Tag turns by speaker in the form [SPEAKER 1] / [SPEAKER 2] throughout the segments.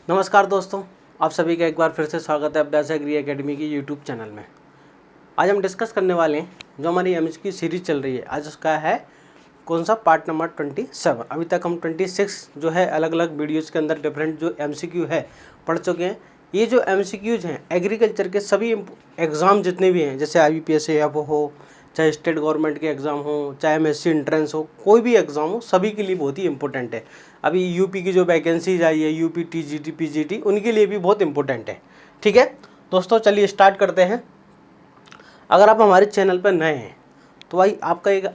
[SPEAKER 1] नमस्कार दोस्तों, आप सभी का एक बार फिर से स्वागत है अभ्यास एग्री एकेडमी की यूट्यूब चैनल में। आज हम डिस्कस करने वाले हैं जो हमारी एमएसक्यू की सीरीज चल रही है। आज उसका है कौन सा पार्ट नंबर 27। अभी तक हम 26 जो है अलग अलग वीडियोज़ के अंदर डिफरेंट जो एमसीक्यू है पढ़ चुके हैं। ये जो एमसीक्यूज हैं एग्रीकल्चर के सभी एग्ज़ाम जितने भी हैं, जैसे IBPS हो, चाहे स्टेट गवर्नमेंट के एग्ज़ाम हो, चाहे MSc एंट्रेंस हो, कोई भी एग्ज़ाम हो, सभी के लिए बहुत ही इंपॉर्टेंट है। अभी यूपी की जो वैकेंसीज आई है, यूपी TGT PGT, उनके लिए भी बहुत इंपॉर्टेंट है। ठीक है दोस्तों, चलिए स्टार्ट करते हैं। अगर आप हमारे चैनल पर नए हैं तो भाई आपका एक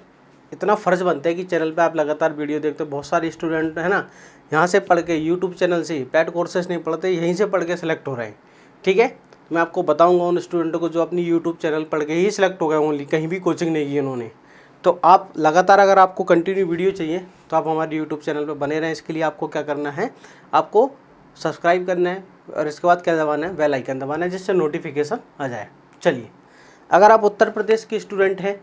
[SPEAKER 1] इतना फ़र्ज़ बनता है कि चैनल पे आप लगातार वीडियो देखते हो। बहुत सारे स्टूडेंट है ना, यहाँ से पढ़ के यूट्यूब चैनल से पेड कोर्सेज नहीं पढ़ते, यहीं से पढ़ के सिलेक्ट हो रहे हैं। ठीक है, मैं आपको बताऊंगा उन स्टूडेंटों को जो अपनी यूट्यूब चैनल पढ़ के ही सिलेक्ट हो गए ओनली, कहीं भी कोचिंग नहीं की उन्होंने। तो आप लगातार अगर आपको कंटिन्यू वीडियो चाहिए तो आप हमारे यूट्यूब चैनल पर बने रहें। इसके लिए आपको क्या करना है, आपको सब्सक्राइब करना है और इसके बाद क्या दबाना है, बेल आइकन दबाना है, जिससे नोटिफिकेशन आ जाए। चलिए, अगर आप उत्तर प्रदेश के स्टूडेंट हैं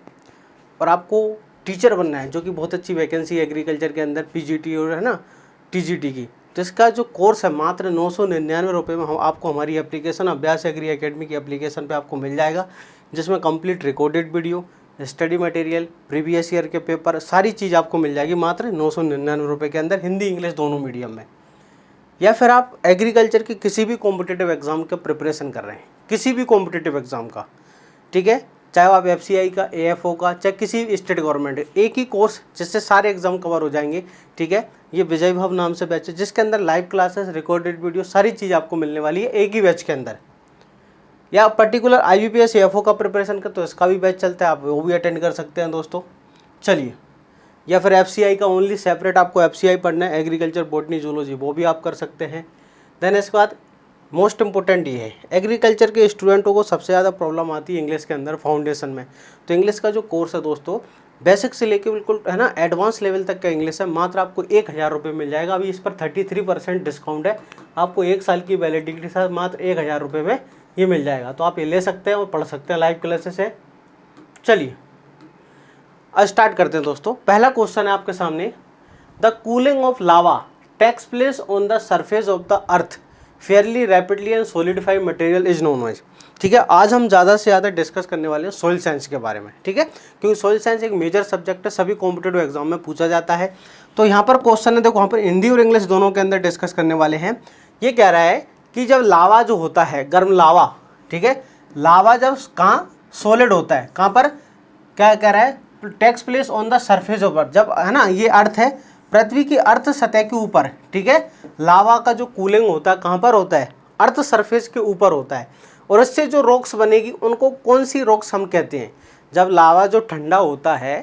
[SPEAKER 1] और आपको टीचर बनना है, जो कि बहुत अच्छी वैकेंसी है एग्रीकल्चर के अंदर PGT और है ना TGT की, तो इसका जो कोर्स है मात्र 999 रुपये में हम आपको हमारी एप्लीकेशन अभ्यास एग्री एकेडमी की एप्लीकेशन पे आपको मिल जाएगा, जिसमें complete recorded video, study material, previous year के पेपर, सारी चीज़ आपको मिल जाएगी मात्र 999 रुपये के अंदर, हिंदी इंग्लिश दोनों मीडियम में। या फिर आप एग्रीकल्चर की किसी भी कॉम्पिटिटिव एग्ज़ाम का प्रिपरेशन कर रहे हैं, किसी भी कॉम्पिटिटिव एग्ज़ाम का, ठीक है, चाहे आप FCI का, AFO का, चाहे किसी भी स्टेट गवर्नमेंट, एक ही कोर्स जिससे सारे एग्जाम कवर हो जाएंगे। ठीक है, ये विजय भव नाम से बैच है, जिसके अंदर लाइव क्लासेस, रिकॉर्डेड वीडियो, सारी चीज़ आपको मिलने वाली है एक ही बैच के अंदर। या पर्टिकुलर IBPS AFO का प्रिपरेशन कर तो इसका भी बैच चलता है, आप वो भी अटेंड कर सकते हैं दोस्तों। चलिए, या फिर FCI का ओनली सेपरेट आपको FCI पढ़ना है, एग्रीकल्चर बॉटनी जूलॉजी, वो भी आप कर सकते हैं। देन इसके बाद मोस्ट इंपॉर्टेंट ये है, एग्रीकल्चर के स्टूडेंटों को सबसे ज़्यादा प्रॉब्लम आती है इंग्लिश के अंदर फाउंडेशन में। तो इंग्लिश का जो कोर्स है दोस्तों, बेसिक से लेके बिल्कुल है ना एडवांस लेवल तक का इंग्लिश है, मात्र आपको 1000 रुपये मिल जाएगा। अभी इस पर 33% डिस्काउंट है, आपको 1 साल की वैलिडिटी के साथ मात्र 1000 रुपये में ये मिल जाएगा। तो आप ये ले सकते हैं और पढ़ सकते हैं लाइव क्लासेस है। चलिए अब स्टार्ट करते हैं दोस्तों। पहला क्वेश्चन है आपके सामने, the cooling of lava takes place on the surface of the earth fairly rapidly and solidified material is known as. ठीक है, आज हम ज़्यादा से ज़्यादा डिस्कस करने वाले हैं सॉइल साइंस के बारे में। ठीक है, क्योंकि सॉइल साइंस एक मेजर सब्जेक्ट है, सभी कॉम्पिटेटिव एग्जाम में पूछा जाता है। तो यहाँ पर क्वेश्चन है, देखो यहाँ पर हिंदी और इंग्लिश दोनों के अंदर डिस्कस करने वाले हैं। ये कह रहा है कि जब लावा जो होता है, गर्म लावा, ठीक है, लावा जब कहाँ सॉलिड होता है, कहाँ पर, क्या कह रहा है, takes place on the surface of earth, जब है ना ये अर्थ है, पृथ्वी की अर्थ सतह के ऊपर। ठीक है, लावा का जो कूलिंग होता है कहाँ पर होता है, अर्थ सरफेस के ऊपर होता है। और इससे जो रॉक्स बनेगी उनको कौन सी रॉक्स हम कहते हैं। जब लावा जो ठंडा होता है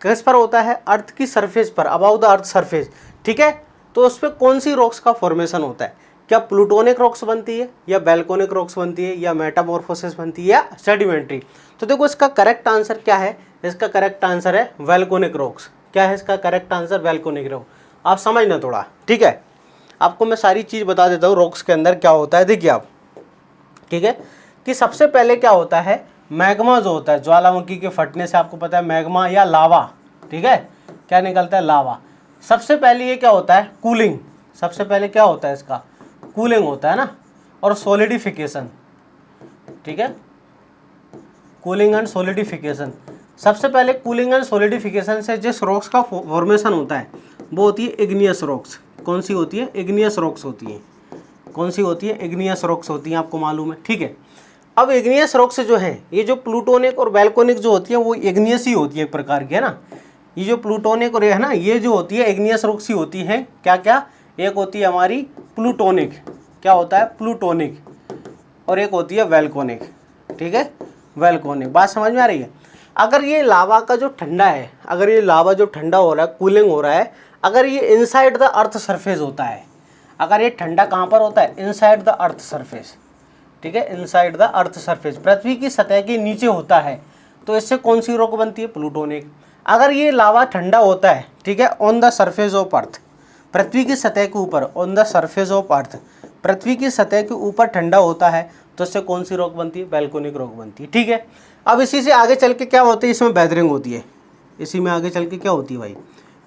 [SPEAKER 1] किस पर होता है, अर्थ की सरफेस पर, अबाउ द अर्थ सरफेस। ठीक है, तो उस पर कौन सी रॉक्स का फॉर्मेशन होता है, क्या प्लूटोनिक रॉक्स बनती है, या वैल्कोनिक रॉक्स बनती है, या मेटामॉर्फोसिस बनती है, या सेडिमेंट्री। तो देखो इसका करेक्ट आंसर क्या है, इसका करेक्ट आंसर है वैल्कोनिक रॉक्स। क्या है इसका करेक्ट आंसर, वैल्कोनिक रॉक। आप समझना थोड़ा, ठीक है, आपको मैं सारी चीज़ बता देता हूँ रॉक्स के अंदर क्या होता है। देखिए आप, ठीक है, कि सबसे पहले क्या होता है, मैग्मा जो होता है, ज्वालामुखी के फटने से आपको पता है मैग्मा या लावा, ठीक है, क्या निकलता है, लावा। सबसे पहले ये क्या होता है, कूलिंग। सबसे पहले क्या होता है इसका, कूलिंग होता है ना, और सॉलिडिफिकेशन। ठीक है, कूलिंग एंड सॉलिडिफिकेशन। सबसे पहले कूलिंग एंड सॉलिडिफिकेशन से जिस रॉक्स का फॉर्मेशन होता है वो होती है इग्नियस रॉक्स। कौन सी होती है, इग्नियस रॉक्स होती हैं। कौन सी होती है, इग्नियस रॉक्स होती हैं, आपको मालूम है। ठीक है, अब इग्नियस रॉक्स जो हैं, ये जो प्लूटोनिक और वैल्कोनिक जो होती है वो इग्नियस ही होती है एक प्रकार की, है ना। ये जो प्लूटोनिक और है ना, ये जो होती है इग्नियस रॉक्स ही होती हैं। क्या क्या, एक होती है हमारी प्लूटोनिक, क्या होता है, प्लूटोनिक, और एक होती है वैल्कोनिक। ठीक है, वैल्कोनिक। बात समझ में आ रही है। अगर ये लावा का जो ठंडा है, अगर ये लावा जो ठंडा हो रहा है, कूलिंग हो रहा है, अगर ये इनसाइड द अर्थ सरफेस होता है, अगर ये ठंडा कहाँ पर होता है, इनसाइड द अर्थ सरफेस। ठीक है, इनसाइड द अर्थ सरफेस, पृथ्वी की सतह के नीचे होता है, तो इससे कौन सी रॉक बनती है, प्लूटोनिक। अगर ये लावा ठंडा होता है, ठीक है, on the surface of earth, पृथ्वी की सतह के ऊपर, on the surface of earth, पृथ्वी की सतह के ऊपर ठंडा होता है, तो इससे कौन सी रॉक बनती है, वैल्कोनिक रॉक बनती है। ठीक है, अब इसी से आगे चल के क्या होती है, इसमें वेदरिंग होती है। इसी में आगे चल के क्या होती है भाई,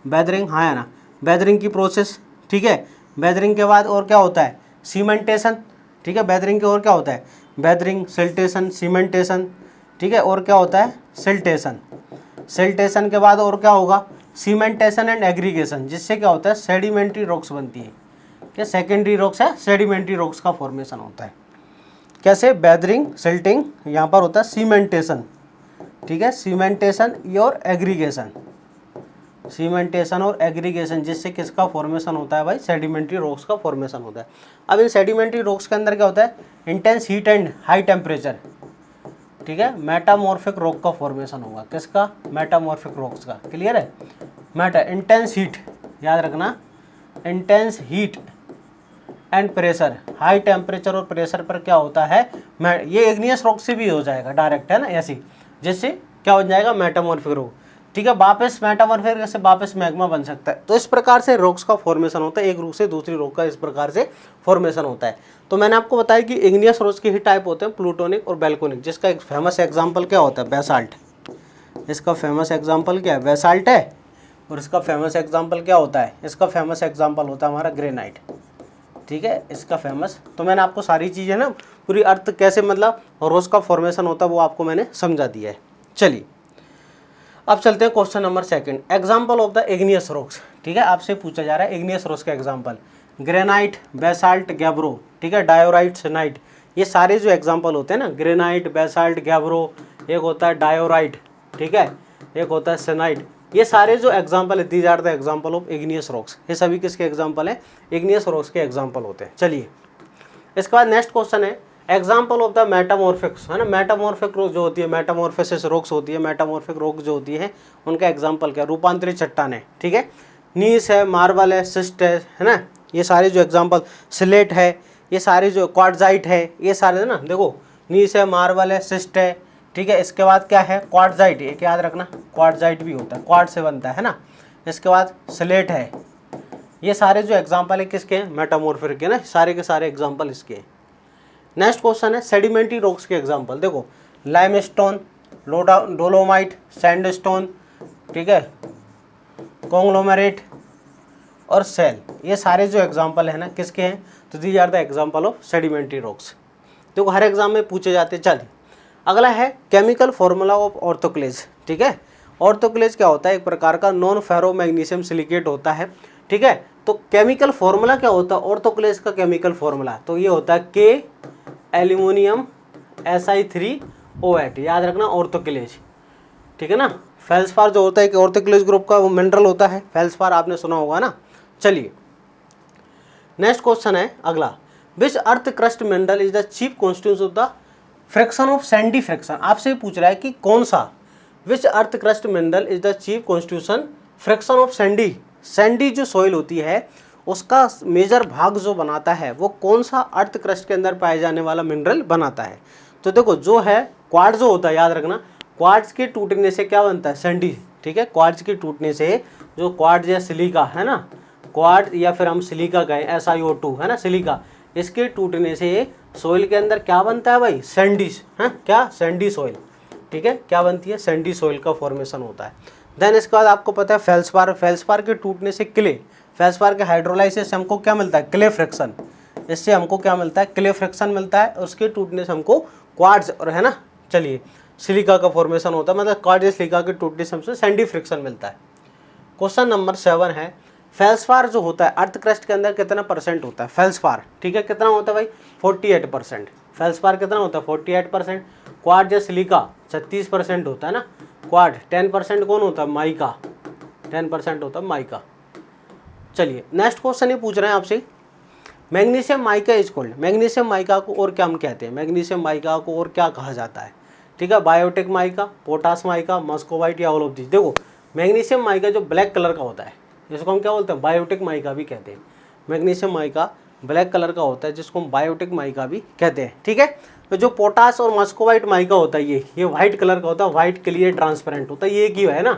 [SPEAKER 1] वेदरिंग, हाँ है ना, वेदरिंग की प्रोसेस। ठीक है, वेदरिंग के बाद और क्या होता है, सीमेंटेशन, ठीक है। वेदरिंग के और क्या होता है, वेदरिंग, सिल्टेशन, सीमेंटेशन, ठीक है। और क्या होता है, सिल्टेशन। सिल्टेशन के बाद और क्या होगा, सीमेंटेशन एंड एग्रीगेशन, जिससे क्या होता है, सेडिमेंट्री रॉक्स बनती है। क्या सेकेंडरी रॉक्स है, सेडिमेंट्री रॉक्स का फॉर्मेशन होता है। कैसे, वेदरिंग, सिल्टिंग, यहाँ पर होता है सीमेंटेशन, ठीक है, सीमेंटेशन और एग्रीगेशन, सीमेंटेशन और एग्रीगेशन, जिससे किसका फॉर्मेशन होता है भाई, सेडिमेंट्री रॉक्स का फॉर्मेशन होता है। अब इन सेडिमेंट्री रॉक्स के अंदर क्या होता है, intense heat and high temperature, ठीक है, मेटामॉर्फिक रॉक का फॉर्मेशन होगा। किसका, मेटामॉर्फिक रॉक्स का। क्लियर है, इंटेंस हीट, याद रखना, intense heat and pressure, high temperature और प्रेशर पर क्या होता है, ये इग्नियस रॉक से भी हो जाएगा डायरेक्ट, है ना, ऐसी, जिससे क्या हो जाएगा, मेटामॉर्फिक रॉक, ठीक है। वापस मेटामॉर्फिक से वापस मैग्मा बन सकता है। तो इस प्रकार से रॉक्स का फॉर्मेशन होता है, एक रॉक से दूसरी रॉक का इस प्रकार से फॉर्मेशन होता है। तो मैंने आपको बताया कि इग्नियस रॉक्स के ही टाइप होते हैं, प्लूटोनिक और बैल्कोनिक, जिसका एक फेमस एग्जाम्पल क्या होता है, बेसाल्ट। इसका फेमस एग्जाम्पल क्या है, बेसाल्ट है। और इसका फेमस एग्जाम्पल क्या होता है, इसका फेमस एग्जाम्पल होता है हमारा ग्रेनाइट, ठीक है, इसका फेमस। तो मैंने आपको सारी चीज़ें ना, पूरी अर्थ कैसे मतलब रॉक्स का फॉर्मेशन होता है वो आपको मैंने समझा दिया है। चलिए अब चलते हैं question number 2, example of the igneous rocks, ठीक है। आपसे पूछा जा रहा है इग्नियस रॉक्स का एग्जाम्पल, ग्रेनाइट, बेसाल्ट, गैब्रो, ठीक है, डायोराइट, सेनाइट, ये सारे जो एग्जाम्पल होते हैं ना, ग्रेनाइट, बेसाल्ट, गैब्रो, एक होता है डायोराइट, ठीक है, एक होता है सेनाइट, ये सारे जो एग्जाम्पल है, these are the example of igneous rocks. ये सभी किसके एग्जाम्पल हैं, इग्नियस रॉक्स के एग्जाम्पल होते हैं। चलिए इसके बाद नेक्स्ट क्वेश्चन है एग्जाम्पल ऑफ द मेटामॉर्फिक्स, है ना, मेटामॉर्फिक रॉक जो होती है, मेटामॉर्फोसिस रॉक्स होती है, मेटामॉर्फिक रॉक जो होती है उनका एग्जाम्पल क्या, रूपांतरित चट्टान है, ठीक है, नीस है, मार्बल है, सिस्ट है ना, ये सारे जो एग्जाम्पल, स्लेट है, ये सारे जो क्वार्ट्जाइट है, ये सारे ना, देखो नीस है, मार्बल है, सिस्ट है, ठीक है। इसके बाद क्या है, क्वार्ट्जाइट, एक याद रखना, क्वार्ट्जाइट भी होता है, क्वार्ट्ज से बनता है ना। इसके बाद स्लेट है, ये सारे जो एग्जाम्पल है किसके हैं, मेटामॉर्फिक के ना, सारे के सारे एग्जाम्पल इसके हैं। नेक्स्ट क्वेश्चन है सेडिमेंट्री रॉक्स के एग्जाम्पल, देखो लाइमस्टोन, डोलोमाइट, सैंडस्टोन, ठीक है, कॉन्ग्लोमेरेट और सेल, ये सारे जो एग्जाम्पल है ना किसके हैं, तो these are the example of sedimentary rocks. देखो हर एग्जाम में पूछे जाते हैं। चलिए अगला है केमिकल फॉर्मूला ऑफ ऑर्थोक्लेज, ठीक है। ऑर्थोक्लेज क्या होता है, एक प्रकार का नॉन फेरो मैग्नीशियम सिलिकेट होता है, ठीक है। तो केमिकल फॉर्मूला क्या होता है ऑर्थोक्लेज का, केमिकल फॉर्मूला तो ये होता है के एल्यूमिनियम Si3O8, याद रखना ऑर्थोक्लेज, ठीक है ना। फेल्सपार जो होता है कि ऑर्थोक्लेज ग्रुप का मिनरल होता है, फेल्सपार आपने सुना होगा ना। चलिए नेक्स्ट क्वेश्चन है अगला, which earth crust mineral is the chief constituent of the fraction of sandy fraction. आपसे पूछ रहा है कि कौन सा, which earth crust mineral is the chief constitution fraction of sandy, sandy जो सॉइल होती है उसका मेजर भाग जो बनाता है वो कौन सा अर्थ क्रस्ट के अंदर पाए जाने वाला मिनरल बनाता है। तो देखो जो है क्वार्ट्ज जो होता है, याद रखना क्वार्ट्ज के टूटने से क्या बनता है, सैंडी, ठीक है। क्वार्ट्ज के टूटने से जो क्वार्ट्ज या सिलिका है ना, क्वार्ट्ज या फिर हम सिलिका कहें SiO2 है ना, सिलिका, इसके टूटने से सोइल के अंदर क्या बनता है भाई, सैंडीज है, क्या सैंडी सोइल, ठीक है, क्या बनती है, सैंडी सोइल का फॉर्मेशन होता है। देन इसके बाद आपको पता है फेल्सपार, फेल्सपार के टूटने से क्ले, फेल्सपार के हाइड्रोलाइसिस से हमको क्या मिलता है, क्ले फ्रैक्शन, इससे हमको क्या मिलता है, क्ले फ्रैक्शन मिलता है। उसके टूटने से हमको क्वार्ट्ज और है ना, चलिए सिलिका का फॉर्मेशन होता है, मतलब क्वार्ट्ज या सिलिका के टूटने से हमसे सैंडी फ्रैक्शन मिलता है। क्वेश्चन नंबर 7 है फेल्सपार जो होता है अर्थ क्रस्ट के अंदर कितना परसेंट होता है, फेल्सपार, ठीक है, कितना होता है भाई 48%, फेल्सपार कितना होता है 48%, क्वार्ट्ज या सिलिका 36% होता है ना, क्वार्ट्ज 10% कौन होता है, माइका 10% होता है माइका। चलिए नेक्स्ट क्वेश्चन ये पूछ रहे हैं आपसे, magnesium mica is called, magnesium mica को और क्या हम कहते हैं, मैग्नीशियम माइका को और क्या कहा जाता है, ठीक है, biotic mica, potash mica, muscovite या ऑल ऑफ दिस। देखो मैग्नीशियम माइका जो ब्लैक कलर का होता है जिसको हम क्या बोलते हैं, बायोटिक माइका भी कहते हैं। मैग्नीशियम माइका ब्लैक कलर का होता है जिसको हम बायोटिक माइका भी कहते हैं, ठीक है। तो जो पोटास और मस्कोवाइट माइका होता है ये व्हाइट कलर का होता है, व्हाइट क्लियर ट्रांसपेरेंट होता है, ये एक ही है ना,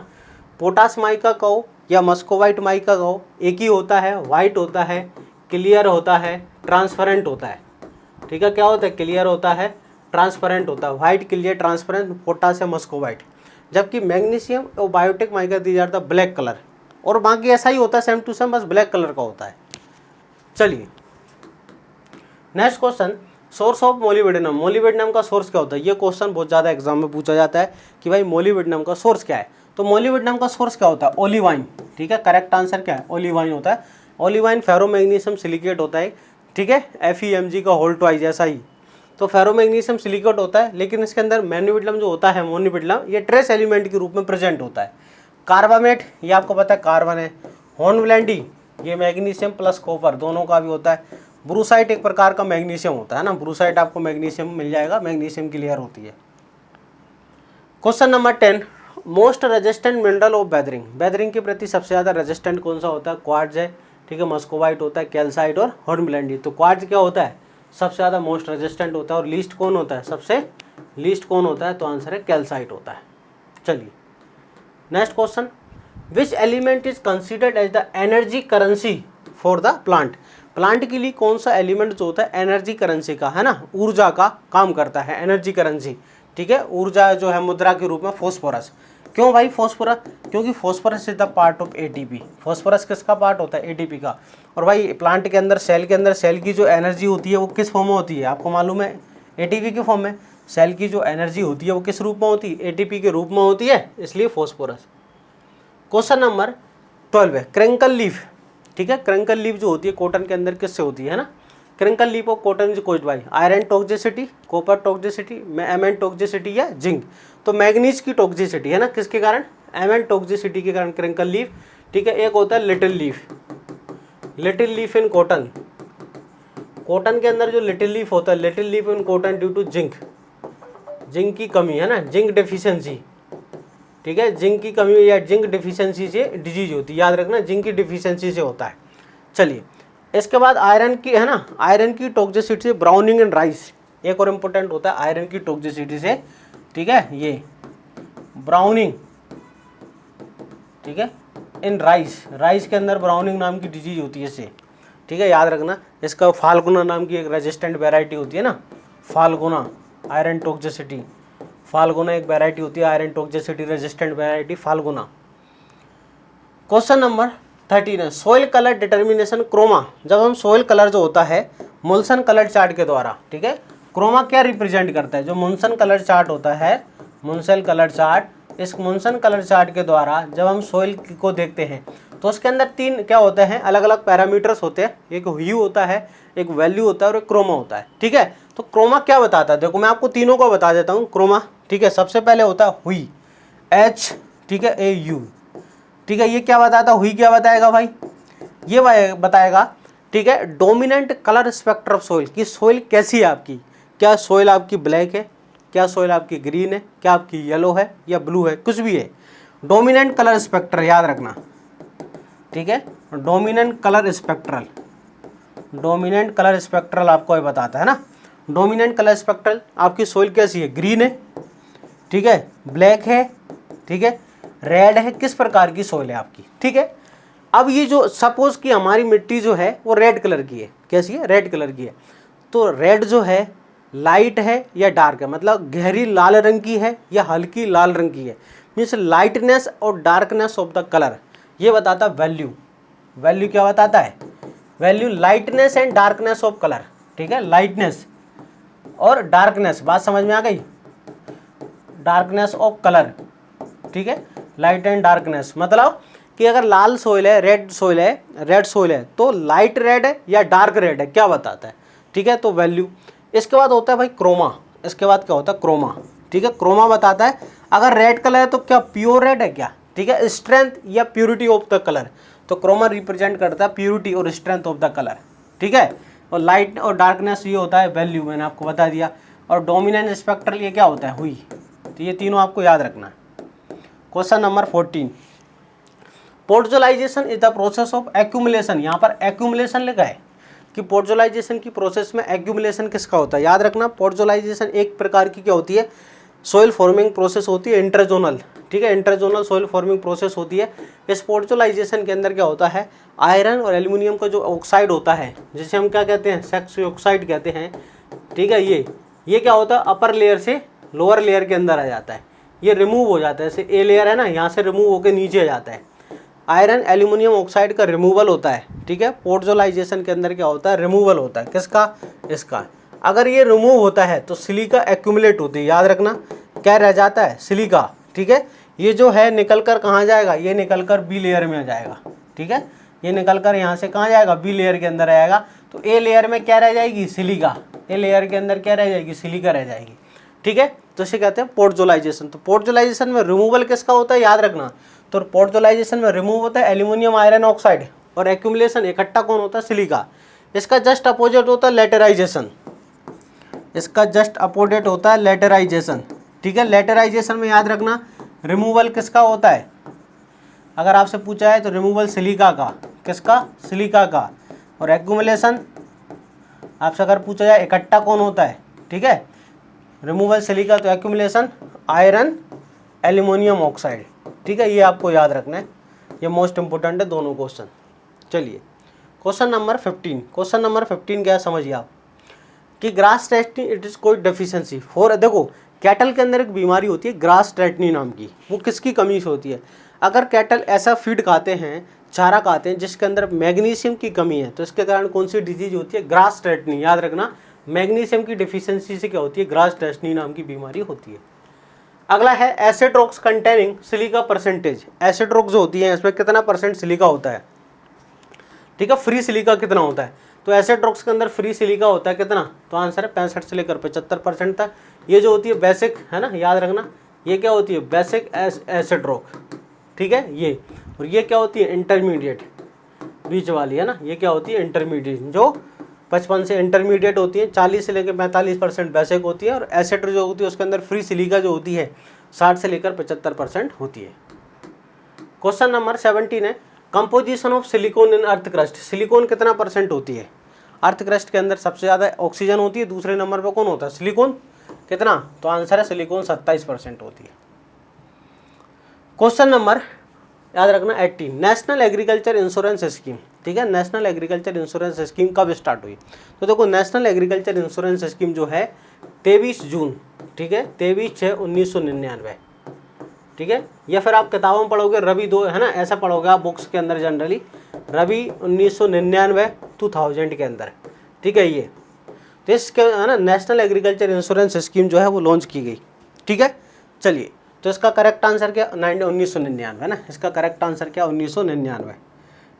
[SPEAKER 1] पोटास माइका कहो या मस्कोवाइट माइका कहो एक ही होता है, व्हाइट होता है, क्लियर होता है, ट्रांसपेरेंट होता है, ठीक है। क्या होता है, क्लियर होता है, ट्रांसपेरेंट होता है, व्हाइट क्लियर ट्रांसपेरेंट, पोटास या मस्कोवाइट। जबकि मैग्नीशियम और biotic mica these are the black colour, और बाकी ऐसा ही होता है सेम टू सेम, बस ब्लैक कलर का होता है। चलिए next question, source of molybdenum, molybdenum का सोर्स क्या होता है? ये क्वेश्चन बहुत ज़्यादा एग्जाम में पूछा जाता है कि भाई मोलिब्डेनम का सोर्स क्या है। तो मोलिब्डेनम का सोर्स क्या होता है? ओलिवाइन। ठीक है, करेक्ट आंसर क्या है? ओलिवाइन होता है। ओलिवाइन फेरोमैग्नीशियम सिलिकेट होता है। ठीक है, FeMg का होल ट्वाइस ऐसा ही। तो फेरोमैग्नीशियम सिलिकेट होता है, लेकिन इसके अंदर मोलिब्डेनम जो होता है, मोलिब्डेनम ये ट्रेस एलिमेंट के रूप में प्रेजेंट होता है। कार्बामेट, ये आपको पता है कार्बन है। हॉर्नब्लैंडी, ये मैग्नीशियम प्लस कॉपर दोनों का भी होता है। ब्रूसाइट एक प्रकार का मैग्नीशियम होता है ना, ब्रूसाइट आपको मैग्नीशियम मिल जाएगा, मैग्नीशियम की लेयर होती है। Question number 10, most resistant mineral of weathering, weathering के प्रति सबसे ज़्यादा रेजिस्टेंट कौन सा होता है? क्वार्ट्ज है। ठीक है, मस्कोवाइट होता है, कैल्साइट और हॉर्नब्लैंडी। तो क्वार्ट्ज क्या होता है? सबसे ज़्यादा मोस्ट रेजिस्टेंट होता है। और लीस्ट कौन होता है? सबसे लीस्ट कौन होता है? तो आंसर है कैल्साइट होता है। चलिए next question, which element is considered as the energy currency for the plant, plant के लिए कौन सा एलिमेंट जो होता है एनर्जी करेंसी का है ना, ऊर्जा का काम करता है, एनर्जी करेंसी। ठीक है, ऊर्जा जो है मुद्रा के रूप में फॉस्फोरस। क्यों भाई फॉस्फोरस? क्योंकि phosphorus is the part of ATP। Phosphorus किसका पार्ट होता है? ATP का। और भाई प्लांट के अंदर, सेल के अंदर, सेल की जो एनर्जी होती है वो किस फॉर्म में होती है? आपको मालूम है, ATP के फॉर्म में। सेल की जो एनर्जी होती है वो किस रूप में होती है? ATP के रूप में होती है, इसलिए फॉस्फोरस। क्वेश्चन नंबर 12 है, क्रिंकल लीफ। ठीक है, क्रिंकल लीफ जो होती है कॉटन के अंदर किससे होती है ना? Crinkle leaf of cotton is caused by iron toxicity, copper toxicity, MN toxicity या जिंक। तो मैग्नीज की टॉक्सिसिटी है ना, किसके कारण? एमएन टॉक्सिसिटी के कारण क्रिंकल लीफ। ठीक है, एक होता है little leaf, little leaf in cotton, cotton के अंदर जो लिटिल लीफ होता है, little leaf in cotton due to zinc, zinc की कमी है ना, जिंक डेफिशिएंसी। ठीक है, जिंक की कमी या जिंक डिफिशियंसी से डिजीज होती है, याद रखना जिंक की डिफिशियंसी से होता है। चलिए इसके बाद आयरन की है ना, आयरन की टॉक्सिसिटी से ब्राउनिंग एंड राइस, एक और इम्पोर्टेंट होता है आयरन की टॉक्सिसिटी से। ठीक है, ये ब्राउनिंग, ठीक है, इन राइस, राइस के अंदर ब्राउनिंग नाम की डिजीज होती है इससे। ठीक है, याद रखना। इसका फाल्गुना नाम की एक रेजिस्टेंट वेराइटी होती है ना, फाल्गुना आयरन टॉक्सिसिटी, फाल्गुना एक वेराइटी होती है iron toxicity resistant variety Phalguna. Question number 13 है, सोइल कलर डिटर्मिनेशन क्रोमा। जब हम सोइल कलर जो होता है मुल्सन कलर चार्ट के द्वारा, ठीक है, क्रोमा क्या रिप्रेजेंट करता है? जो मुल्सन कलर चार्ट होता है, मुल्सन कलर चार्ट, इस मुल्सन कलर चार्ट के द्वारा जब हम सोइल को देखते हैं तो उसके अंदर तीन क्या होते हैं, अलग अलग पैरामीटर्स होते हैं। एक ह्यू होता है, एक वैल्यू होता है और एक क्रोमा होता है। ठीक है, तो क्रोमा क्या बताता है? देखो मैं आपको तीनों को बता देता हूँ क्रोमा। ठीक है, सबसे पहले होता है हुई, H, ठीक है, AU। ठीक है, ये क्या बताता है? हुई क्या बताएगा भाई? ये बताएगा, ठीक है, dominant colour spectrum of soil, की सोइल कैसी है आपकी। क्या सोइल आपकी ब्लैक है, क्या सोइल आपकी ग्रीन है, क्या आपकी येलो है या ब्लू है, कुछ भी है। डोमिनेंट कलर स्पेक्ट्रल याद रखना। ठीक है, dominant colour spectral, dominant colour spectral आपको ये बताता है ना। डोमिनेंट कलर स्पेक्ट्रल आपकी सोइल कैसी है? ग्रीन है, ठीक है, ब्लैक है, ठीक है, रेड है, किस प्रकार की सोइल है आपकी। ठीक है, अब ये जो सपोज कि हमारी मिट्टी जो है वो रेड कलर की है, कैसी है? रेड कलर की है। तो रेड जो है लाइट है या डार्क है, मतलब गहरी लाल रंग की है या हल्की लाल रंग की है, मीन्स लाइटनेस और डार्कनेस ऑफ द कलर, ये बताता है वैल्यू। वैल्यू क्या बताता है? Value lightness and darkness of colour. ठीक है, लाइटनेस और डार्कनेस, बात समझ में आ गई? डार्कनेस ऑफ कलर, ठीक है, लाइट एंड डार्कनेस, मतलब कि अगर लाल सोइल है, रेड सोइल है, रेड सोइल है तो लाइट रेड है या डार्क रेड है, क्या बताता है? ठीक है, तो वैल्यू। इसके बाद होता है भाई क्रोमा, इसके बाद क्या होता है? क्रोमा। ठीक है, क्रोमा बताता है अगर रेड कलर है तो क्या प्योर रेड है क्या? ठीक है, स्ट्रेंथ या प्योरिटी ऑफ द कलर, तो क्रोमा रिप्रेजेंट करता है प्योरिटी और स्ट्रेंथ ऑफ द कलर। ठीक है, और लाइट और डार्कनेस ये होता है वैल्यू, मैंने आपको बता दिया। और डोमिनेंट स्पेक्ट्रल ये क्या होता है? हुई। तो ये तीनों आपको याद रखना है। Question number 14, podzolization is the process of accumulation. यहाँ पर एक्यूमुलेशन लिखा है कि पोर्टोलाइजेशन की प्रोसेस में एक्यूमुलेशन किसका होता है? याद रखना, पोर्टोलाइजेशन एक प्रकार की क्या होती है? सोइल फॉर्मिंग प्रोसेस होती है, इंटरजोनल। ठीक है, इंटरजोनल सोइल फॉर्मिंग प्रोसेस होती है। इस पोर्टोलाइजेशन के अंदर क्या होता है? आयरन और एल्यूमिनियम का जो ऑक्साइड होता है, जिसे हम क्या कहते हैं? सेक्स ऑक्साइड कहते हैं। ठीक है, ये क्या होता है? अपर लेयर से लोअर लेयर के अंदर आ जाता है, ये रिमूव हो जाता है। जैसे ए लेयर है ना, यहाँ से रिमूव होकर नीचे आ जाता है। आयरन एल्यूमिनियम ऑक्साइड का रिमूवल होता है, ठीक है। पोर्टजोलाइजेशन के अंदर क्या होता है, रिमूवल होता है, किसका, इसका। अगर ये रिमूव होता है तो सिलिका एक्यूमुलेट होती है, याद रखना क्या रह जाता है, सिलिका, ठीक है। ये जो है निकल कर कहाँ जाएगा, ये निकल कर बी लेयर में आ जाएगा, ठीक है। ये निकल कर यहाँ से कहाँ जाएगा, बी लेयर के अंदर आएगा। तो ए लेयर में क्या रह जाएगी, सिलिका, ए लेयर के अंदर क्या रह जाएगी, सिलिका रह जाएगी, ठीक है। तो इसे कहते हैं पोर्टजोलाइजेशन। तो पोर्टजोलाइजेशन में रिमूवल किसका होता है, याद रखना। तो पोर्टजोलाइजेशन में रिमूव होता है एल्यूमिनियम आयरन ऑक्साइड, और एक्यूमुलेशन इकट्ठा कौन होता है, सिलिका। इसका जस्ट अपोजिट होता है लेटराइजेशन, इसका जस्ट अपोजिट होता है लेटराइजेशन, ठीक है। लेटराइजेशन में याद रखना रिमूवल किसका होता है, अगर आपसे पूछा है तो रिमूवल सिलिका का, किसका, सिलिका का। और एक्यूमुलेशन आपसे अगर पूछा जाए इकट्ठा कौन होता है, ठीक है, रिमूवल सिलिका, तो एक्यूमुलेशन आयरन एल्यूमिनियम ऑक्साइड, ठीक है। ये आपको याद रखना है, ये मोस्ट इंपोर्टेंट है दोनों क्वेश्चन। चलिए क्वेश्चन नंबर 15, क्वेश्चन नंबर 15 क्या समझिए आप कि ग्रास टेस्टिंग इट इज कोई डेफिशिएंसी फॉर, देखो कैटल के अंदर एक बीमारी होती है ग्रास टेटनी नाम की, वो किसकी कमी से होती है। अगर कैटल ऐसा फीड खाते हैं, चारा खाते हैं जिसके अंदर मैग्नीशियम की कमी है, तो इसके कारण कौन सी डिजीज होती है, ग्रास टेटनी, याद रखना। मैग्नीशियम की डिफिशियंसी से क्या होती है, ग्रास टेटनी नाम की बीमारी होती है। अगला है acid rocks containing silica percentage. Acid rock जो होती है इसमें कितना परसेंट सिलिका होता है, ठीक है। फ्री सिलिका कितना होता है, तो एसिड रॉक्स के अंदर फ्री सिलिका होता है कितना, तो आंसर है 65 से लेकर 75% तक। ये जो होती है बेसिक है ना, याद रखना, ये क्या होती है, बेसिक एसिड रॉक, ठीक है ये। और ये क्या होती है, इंटरमीडिएट, बीच वाली है ना, ये क्या होती है, इंटरमीडिएट, जो 55 से इंटरमीडिएट होती है, 40 से लेकर 45% बेसिक होती है। और एसिड जो होती है उसके अंदर फ्री सिलिका जो होती है 60 से लेकर 75% होती है। क्वेश्चन नंबर 17 है composition of silicon in earth crust. Silicon कितना परसेंट होती है, अर्थ क्रस्ट के अंदर सबसे ज़्यादा ऑक्सीजन होती है, दूसरे नंबर पर कौन होता है, सिलिकॉन, कितना, तो आंसर है सिलिकॉन 27% होती है। क्वेश्चन नंबर याद रखना 18, नेशनल एग्रीकल्चर इंश्योरेंस स्कीम, ठीक है। नेशनल एग्रीकल्चर इंश्योरेंस स्कीम कब स्टार्ट हुई, तो देखो नेशनल एग्रीकल्चर इंश्योरेंस स्कीम जो है 23 जून, ठीक है, 23/6/1999, ठीक है। या फिर आप किताबों में पढ़ोगे रवि दो, है ना, ऐसा पढ़ोगे आप बुक्स के अंदर जनरली, रवि 1999 2000 के अंदर, ठीक है ये। तो इसके है ना नेशनल एग्रीकल्चर इंश्योरेंस स्कीम जो है वो लॉन्च की गई, ठीक है। चलिए तो इसका करेक्ट आंसर क्या, 1999 है ना, इसका करेक्ट आंसर क्या, 1999,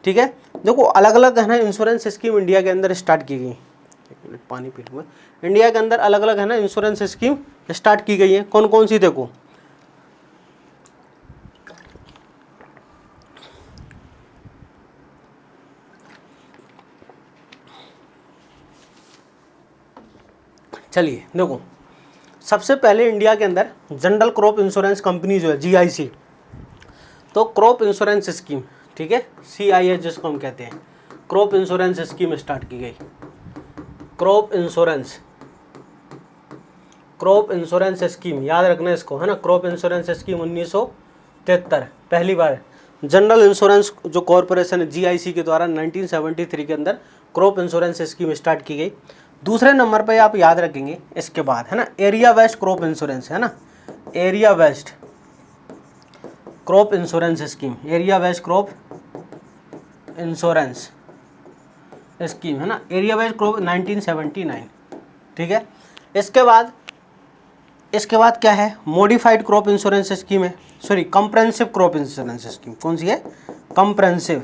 [SPEAKER 1] ठीक है। देखो अलग अलग है ना इंश्योरेंस स्कीम इंडिया के अंदर स्टार्ट की गई, एक मिनट पानी पी लूँगा। इंडिया के अंदर अलग अलग है ना इंश्योरेंस स्कीम स्टार्ट की गई है, कौन कौन सी, देखो चलिए देखो सबसे पहले इंडिया के अंदर जनरल क्रॉप इंश्योरेंस कंपनी जो है GIC, तो क्रॉप इंश्योरेंस स्कीम, ठीक है, CIS जिसको हम कहते हैं, क्रॉप इंश्योरेंस स्कीम स्टार्ट की गई। क्रॉप इंश्योरेंस स्कीम याद रखना इसको, है ना, क्रॉप इंश्योरेंस स्कीम 1973 पहली बार। जनरल इंश्योरेंस जो कॉरपोरेशन है GIC के द्वारा 1973 के अंदर क्रॉप इंश्योरेंस स्कीम स्टार्ट की गई। दूसरे नंबर पे आप याद रखेंगे इसके बाद, है ना, एरिया वेस्ट क्रॉप इंश्योरेंस, है ना, area based crop insurance scheme, area based crop insurance scheme, है ना, एरिया वेस्ट क्रॉप 1979, ठीक है। इसके बाद क्या है, मॉडिफाइड क्रॉप इंश्योरेंस स्कीम है, sorry comprehensive crop insurance scheme, कौन सी है, comprehensive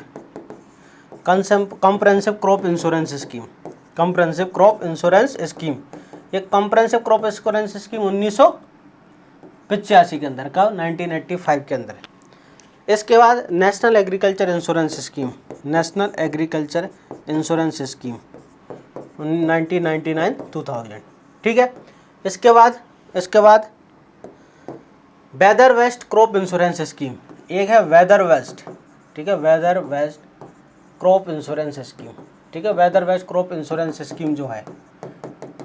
[SPEAKER 1] crop insurance scheme, comprehensive crop insurance scheme. ये कंप्रेहेंसिव क्रॉप इंश्योरेंस स्कीम 1985 के अंदर का, 1985 के अंदर। इसके बाद national agriculture insurance scheme, national agriculture insurance scheme 1999-2000, ठीक है। इसके बाद weather based crop insurance scheme, एक है वेदर वेस्ट, ठीक है, weather based crop insurance scheme, ठीक है। Weather based crop insurance scheme जो है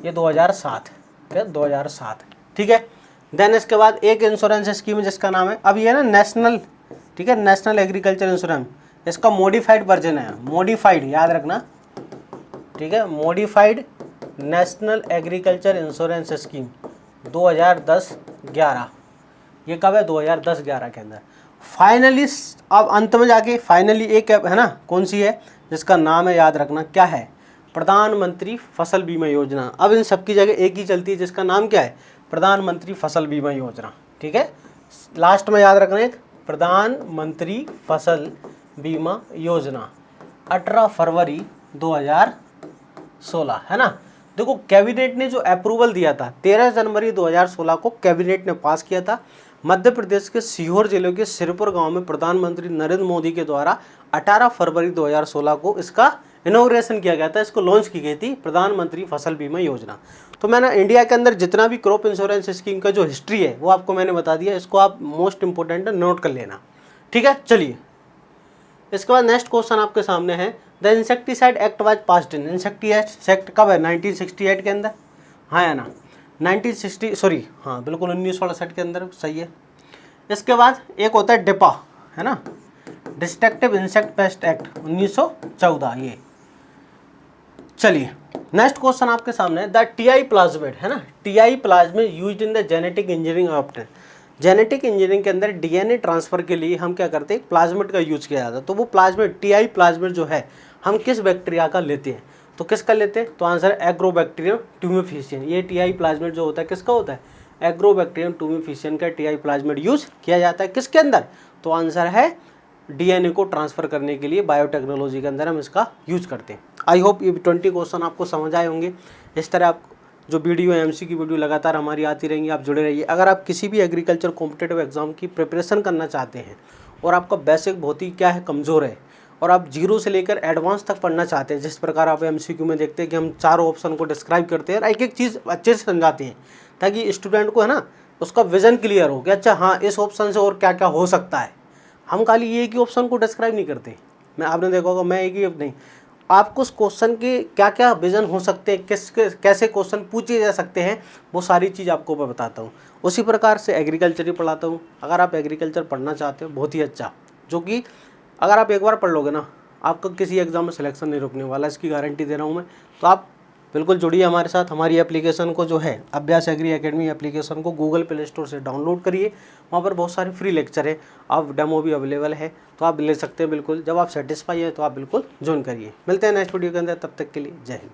[SPEAKER 1] ये 2007, क्या 2007, ठीक है। देन इसके बाद एक इंश्योरेंस स्कीम है जिसका नाम है, अब ये ना नेशनल, ठीक है, नेशनल एग्रीकल्चर इंश्योरेंस, इसका मॉडिफाइड वर्जन है, मॉडिफाइड याद रखना, ठीक है, modified national agriculture insurance scheme 2010-11, ये कब है, 2010-11 के अंदर। फाइनली अब अंत में जाके फाइनली एक है ना, कौन सी है जिसका नाम है, याद रखना क्या है, प्रधानमंत्री फसल बीमा योजना। अब इन सबकी जगह एक ही चलती है जिसका नाम क्या है, प्रधानमंत्री फसल बीमा योजना। ठीक है, लास्ट में याद रखना एक प्रधानमंत्री फसल बीमा योजना 18 फरवरी 2016 है ना। देखो कैबिनेट ने जो अप्रूवल दिया था 13 जनवरी 2016 को कैबिनेट ने पास किया था। मध्य प्रदेश के सीहोर जिले के सिरपुर गांव में प्रधानमंत्री नरेंद्र मोदी के द्वारा 18 फरवरी 2016 को इसका इनॉग्रेशन किया गया था, इसको लॉन्च की गई थी प्रधानमंत्री फसल बीमा योजना। तो मैंने इंडिया के अंदर जितना भी क्रॉप इंश्योरेंस स्कीम का जो हिस्ट्री है वो आपको मैंने बता दिया, इसको आप मोस्ट इंपोर्टेंट नोट कर लेना। ठीक है, चलिए इसके बाद नेक्स्ट क्वेश्चन आपके सामने है, the insecticide act was passed in, insecticide act कब है, 1968 के अंदर, हाँ है ना, 1960 सॉरी हाँ बिल्कुल 1968 के अंदर, सही है। इसके बाद एक होता है डिपा, है ना, डिस्ट्रक्टिव इंसेक्ट पेस्ट एक्ट 1914 ये। चलिए नेक्स्ट क्वेश्चन आपके सामने है, द टीआई प्लाज्मिड, है ना, TI plasmid used in the genetic engineering option. Genetic engineering के अंदर डीएनए ट्रांसफर के लिए हम क्या करते हैं, प्लाज्मिड का यूज किया जाता है। तो वो प्लाज्मिड टीआई प्लाज्मिड जो है हम किस बैक्टीरिया का लेते हैं, तो किसका लेते हैं, तो आंसर है एग्रोबैक्टीरियम ट्यूमेफिशियन। ये टीआई प्लाज्मिड जो होता है किसका होता है, एग्रोबैक्टीरियम ट्यूमेफिशियन का टीआई प्लाज्मिड यूज किया जाता है किसके अंदर, तो आंसर है डीएनए को ट्रांसफर करने के लिए बायोटेक्नोलॉजी के अंदर हम इसका यूज करते हैं। आई होप ये 20 क्वेश्चन आपको समझ आए होंगे। इस तरह आप जो वीडियो एमसी की वीडियो लगातार हमारी आती रहेंगी, आप जुड़े रहिए। अगर आप किसी भी एग्रीकल्चर कॉम्पिटेटिव एग्जाम की प्रिपरेशन करना चाहते हैं और आपका बेसिक बहुत ही क्या है कमज़ोर है और आप जीरो से लेकर एडवांस तक पढ़ना चाहते हैं, जिस प्रकार आप एमसीक्यू में देखते हैं कि हम चारों ऑप्शन को डिस्क्राइब करते हैं और एक एक चीज़ अच्छे से समझाते हैं, ताकि स्टूडेंट को है ना उसका विजन क्लियर हो कि अच्छा हाँ इस ऑप्शन से और क्या क्या हो सकता है। हम खाली ये एक ही ऑप्शन को डिस्क्राइब नहीं करते, मैं आपने देखा होगा मैं एक ही नहीं, आपको उस क्वेश्चन के क्या क्या विजन हो सकते हैं, कैसे क्वेश्चन पूछे जा सकते हैं, वो सारी चीज़ आपको मैं बताता हूँ। उसी प्रकार से एग्रीकल्चर ही पढ़ाता हूँ। अगर आप एग्रीकल्चर पढ़ना चाहते हो बहुत ही अच्छा, जो कि अगर आप एक बार पढ़ लोगे ना आपका किसी एग्ज़ाम में सिलेक्शन नहीं रुकने वाला, इसकी गारंटी दे रहा हूँ मैं। तो आप बिल्कुल जुड़िए हमारे साथ। हमारी एप्लीकेशन को जो है अभ्यास एग्री एकेडमी एप्लीकेशन को गूगल प्ले स्टोर से डाउनलोड करिए, वहाँ पर बहुत सारे फ्री लेक्चर है, आप डेमो भी अवेलेबल है तो आप ले सकते हैं बिल्कुल। जब आप सेटिस्फाई है तो आप बिल्कुल ज्वाइन करिए। मिलते हैं नेक्स्ट वीडियो के अंदर, तब तक के लिए जय हिंद।